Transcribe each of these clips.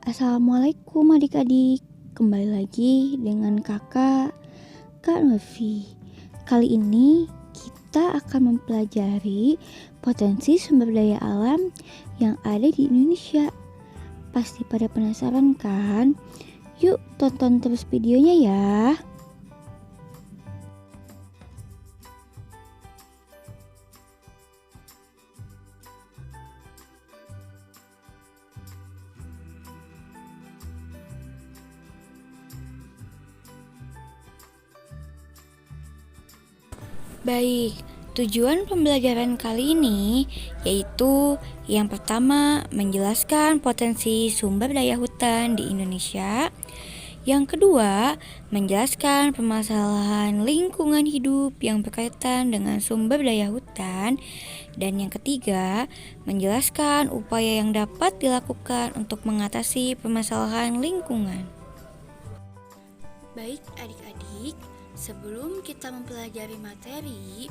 Assalamualaikum adik-adik. Kembali lagi dengan Kak Novi. Kali ini kita akan mempelajari potensi sumber daya alam yang ada di Indonesia. Pasti pada penasaran kan? Yuk tonton terus videonya ya. Baik, tujuan pembelajaran kali ini yaitu yang pertama menjelaskan potensi sumber daya hutan di Indonesia. Yang kedua, menjelaskan permasalahan lingkungan hidup yang berkaitan dengan sumber daya hutan. Dan yang ketiga, menjelaskan upaya yang dapat dilakukan untuk mengatasi permasalahan lingkungan. Baik adik-adik, sebelum kita mempelajari materi,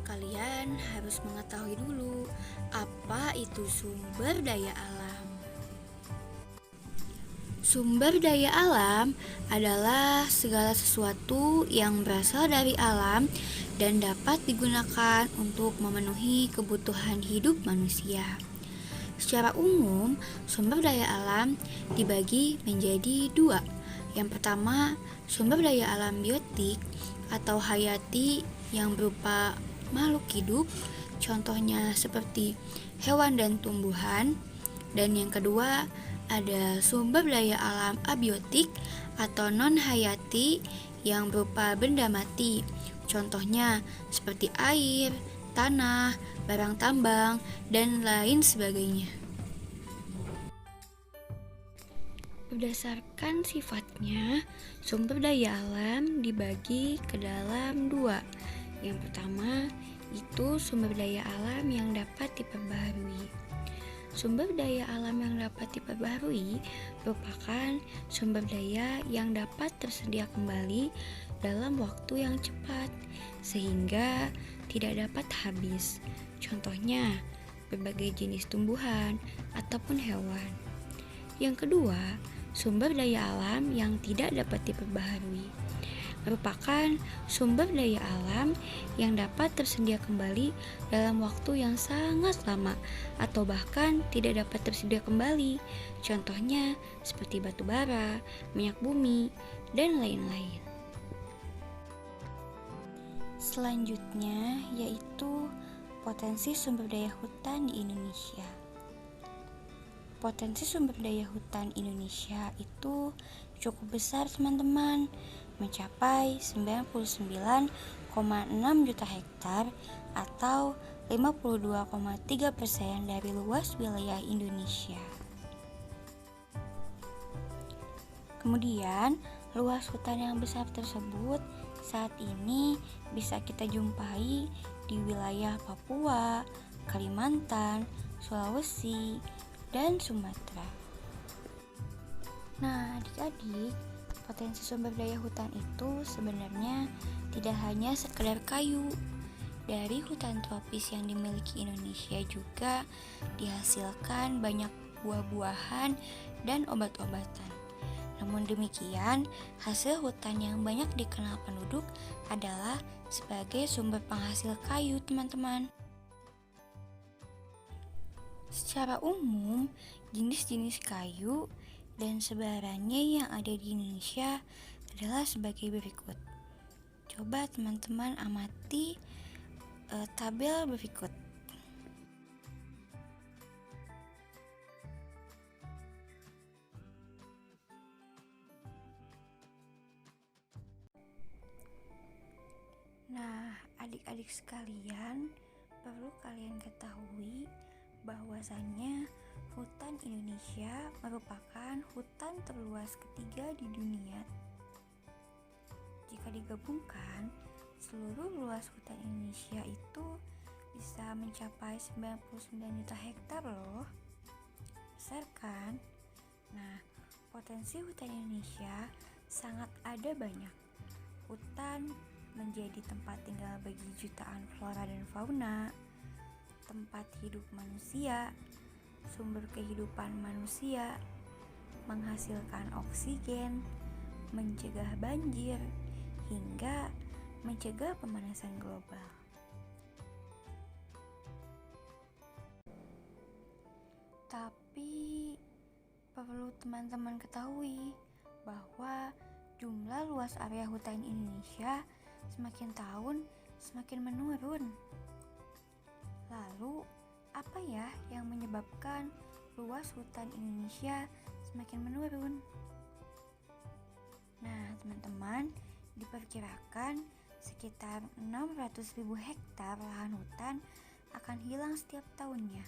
kalian harus mengetahui dulu apa itu sumber daya alam. Sumber daya alam adalah segala sesuatu yang berasal dari alam dan dapat digunakan untuk memenuhi kebutuhan hidup manusia. Secara umum, sumber daya alam dibagi menjadi dua. Yang pertama, sumber daya alam biotik atau hayati yang berupa makhluk hidup, contohnya seperti hewan dan tumbuhan. Dan yang kedua, ada sumber daya alam abiotik atau non-hayati yang berupa benda mati, contohnya seperti air, tanah, barang tambang, dan lain sebagainya. Berdasarkan sifatnya, sumber daya alam dibagi ke dalam dua. Yang pertama, itu sumber daya alam yang dapat diperbaharui. Sumber daya alam yang dapat diperbaharui merupakan sumber daya yang dapat tersedia kembali dalam waktu yang cepat, sehingga tidak dapat habis. Contohnya, berbagai jenis tumbuhan ataupun hewan. Yang kedua, sumber daya alam yang tidak dapat diperbaharui merupakan sumber daya alam yang dapat tersedia kembali dalam waktu yang sangat lama atau bahkan tidak dapat tersedia kembali. Contohnya seperti batu bara, minyak bumi, dan lain-lain. Selanjutnya yaitu potensi sumber daya hutan di Indonesia. Potensi sumber daya hutan Indonesia itu cukup besar teman-teman, mencapai 99,6 juta hektar atau 52,3% dari luas wilayah Indonesia. Kemudian, luas hutan yang besar tersebut saat ini bisa kita jumpai di wilayah Papua, Kalimantan, Sulawesi, dan Sumatera. Nah, adik-adik, potensi sumber daya hutan itu sebenarnya tidak hanya sekedar kayu. Dari hutan tropis yang dimiliki Indonesia juga dihasilkan banyak buah-buahan dan obat-obatan. Namun demikian, hasil hutan yang banyak dikenal penduduk adalah sebagai sumber penghasil kayu, teman-teman. Secara umum, jenis-jenis kayu dan sebarannya yang ada di Indonesia adalah sebagai berikut. Coba teman-teman amati tabel berikut. Nah, adik-adik sekalian, perlu kalian ketahui bahwasannya hutan Indonesia merupakan hutan terluas ketiga di dunia. Jika digabungkan, seluruh luas hutan Indonesia itu bisa mencapai 99 juta hektar loh. Besar kan? Nah, potensi hutan Indonesia sangat ada banyak. Hutan menjadi tempat tinggal bagi jutaan flora dan fauna, tempat hidup manusia, sumber kehidupan manusia, menghasilkan oksigen, mencegah banjir, hingga mencegah pemanasan global. Tapi perlu teman-teman ketahui bahwa jumlah luas area hutan Indonesia semakin tahun semakin menurun. Lalu, apa ya yang menyebabkan luas hutan Indonesia semakin menurun? Nah, teman-teman, diperkirakan sekitar 600.000 hektar lahan hutan akan hilang setiap tahunnya.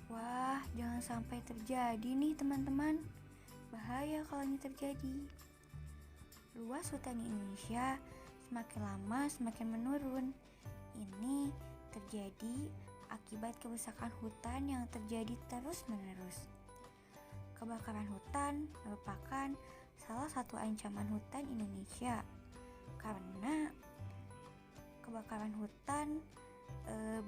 Wah, jangan sampai terjadi nih teman-teman. Bahaya kalau ini terjadi. Luas hutan Indonesia semakin lama semakin menurun. Ini terjadi akibat kerusakan hutan yang terjadi terus-menerus. Kebakaran hutan merupakan salah satu ancaman hutan Indonesia karena kebakaran hutan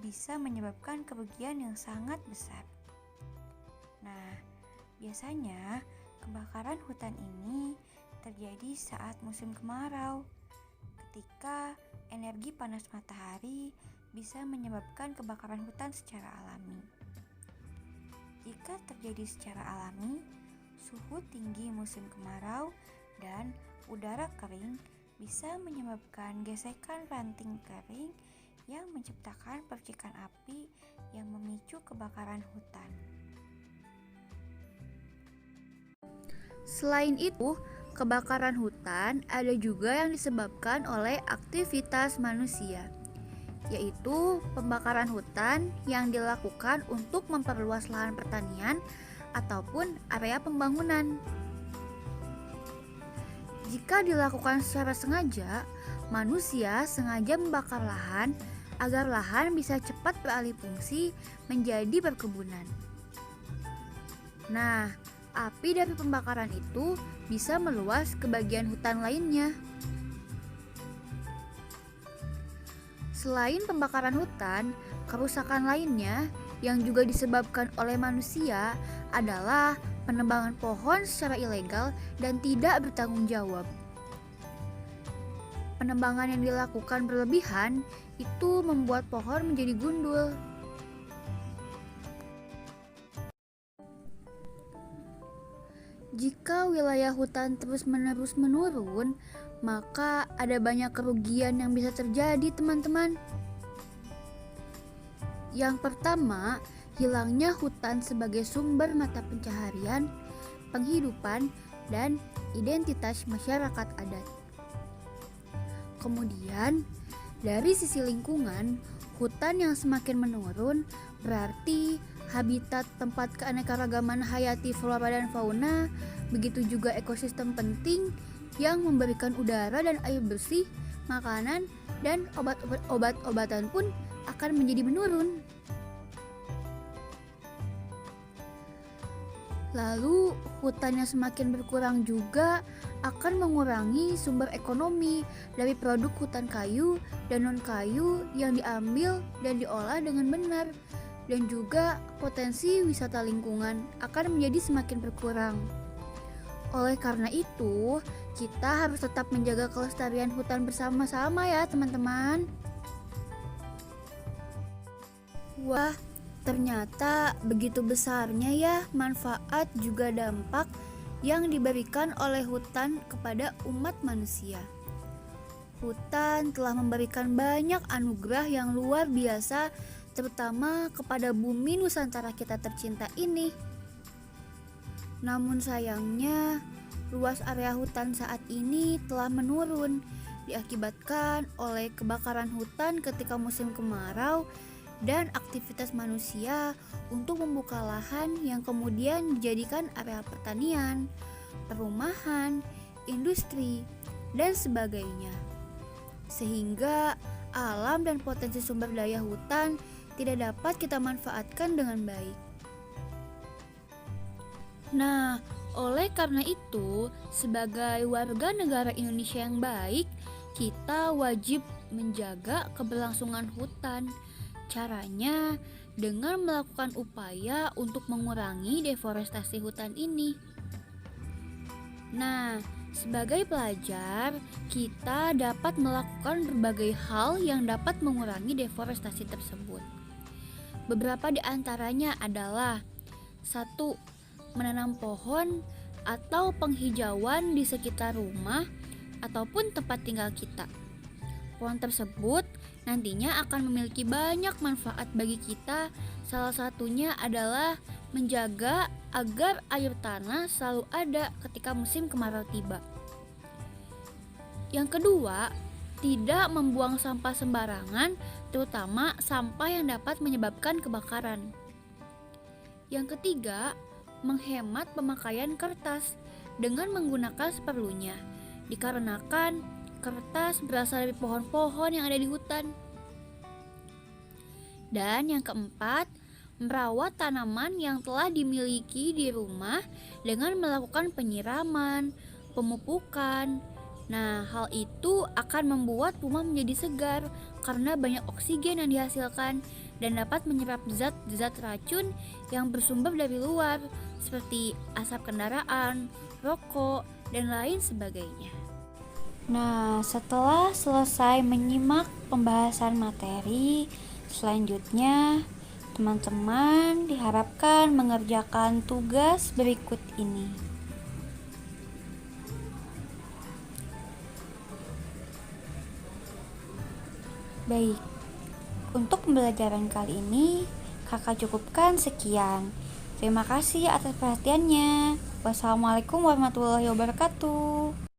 bisa menyebabkan kerugian yang sangat besar. Nah, biasanya kebakaran hutan ini terjadi saat musim kemarau, ketika energi panas matahari bisa menyebabkan kebakaran hutan secara alami. Jika terjadi secara alami, suhu tinggi musim kemarau dan udara kering bisa menyebabkan gesekan ranting kering yang menciptakan percikan api yang memicu kebakaran hutan. Selain itu, kebakaran hutan ada juga yang disebabkan oleh aktivitas manusia, yaitu pembakaran hutan yang dilakukan untuk memperluas lahan pertanian ataupun area pembangunan. Jika dilakukan secara sengaja, manusia sengaja membakar lahan agar lahan bisa cepat beralih fungsi menjadi perkebunan. Nah, api dari pembakaran itu bisa meluas ke bagian hutan lainnya. Selain pembakaran hutan, kerusakan lainnya yang juga disebabkan oleh manusia adalah penebangan pohon secara ilegal dan tidak bertanggung jawab. Penebangan yang dilakukan berlebihan itu membuat pohon menjadi gundul. Jika wilayah hutan terus-menerus menurun, maka ada banyak kerugian yang bisa terjadi, teman-teman. Yang pertama, hilangnya hutan sebagai sumber mata pencaharian, penghidupan, dan identitas masyarakat adat. Kemudian, dari sisi lingkungan, hutan yang semakin menurun berarti habitat tempat keanekaragaman hayati flora dan fauna, begitu juga ekosistem penting yang memberikan udara dan air bersih, makanan, dan obat-obatan pun akan menjadi menurun. Lalu, hutan yang semakin berkurang juga akan mengurangi sumber ekonomi dari produk hutan kayu dan non-kayu yang diambil dan diolah dengan benar, dan juga potensi wisata lingkungan akan menjadi semakin berkurang. Oleh karena itu, kita harus tetap menjaga kelestarian hutan bersama-sama ya teman-teman. Wah, ternyata begitu besarnya ya manfaat juga dampak yang diberikan oleh hutan kepada umat manusia. Hutan telah memberikan banyak anugerah yang luar biasa, terutama kepada bumi Nusantara kita tercinta ini. Namun sayangnya, luas area hutan saat ini telah menurun, diakibatkan oleh kebakaran hutan ketika musim kemarau dan aktivitas manusia untuk membuka lahan yang kemudian dijadikan area pertanian, perumahan, industri, dan sebagainya. Sehingga alam dan potensi sumber daya hutan tidak dapat kita manfaatkan dengan baik. Nah, oleh karena itu, sebagai warga negara Indonesia yang baik, kita wajib menjaga keberlangsungan hutan. Caranya dengan melakukan upaya untuk mengurangi deforestasi hutan ini. Nah, sebagai pelajar, kita dapat melakukan berbagai hal yang dapat mengurangi deforestasi tersebut. Beberapa di antaranya adalah: 1. Menanam pohon atau penghijauan di sekitar rumah ataupun tempat tinggal kita. Pohon tersebut nantinya akan memiliki banyak manfaat bagi kita. Salah satunya adalah menjaga agar air tanah selalu ada ketika musim kemarau tiba. Yang kedua, tidak membuang sampah sembarangan, terutama sampah yang dapat menyebabkan kebakaran. Yang ketiga, menghemat pemakaian kertas dengan menggunakan seperlunya, dikarenakan kertas berasal dari pohon-pohon yang ada di hutan. Dan yang keempat, merawat tanaman yang telah dimiliki di rumah dengan melakukan penyiraman, pemupukan. Nah, hal itu akan membuat rumah menjadi segar karena banyak oksigen yang dihasilkan dan dapat menyerap zat-zat racun yang bersumber dari luar seperti asap kendaraan, rokok, dan lain sebagainya. Nah, setelah selesai menyimak pembahasan materi, selanjutnya teman-teman diharapkan mengerjakan tugas berikut ini. Baik, untuk pembelajaran kali ini kakak cukupkan sekian. Terima kasih atas perhatiannya. Wassalamualaikum warahmatullahi wabarakatuh.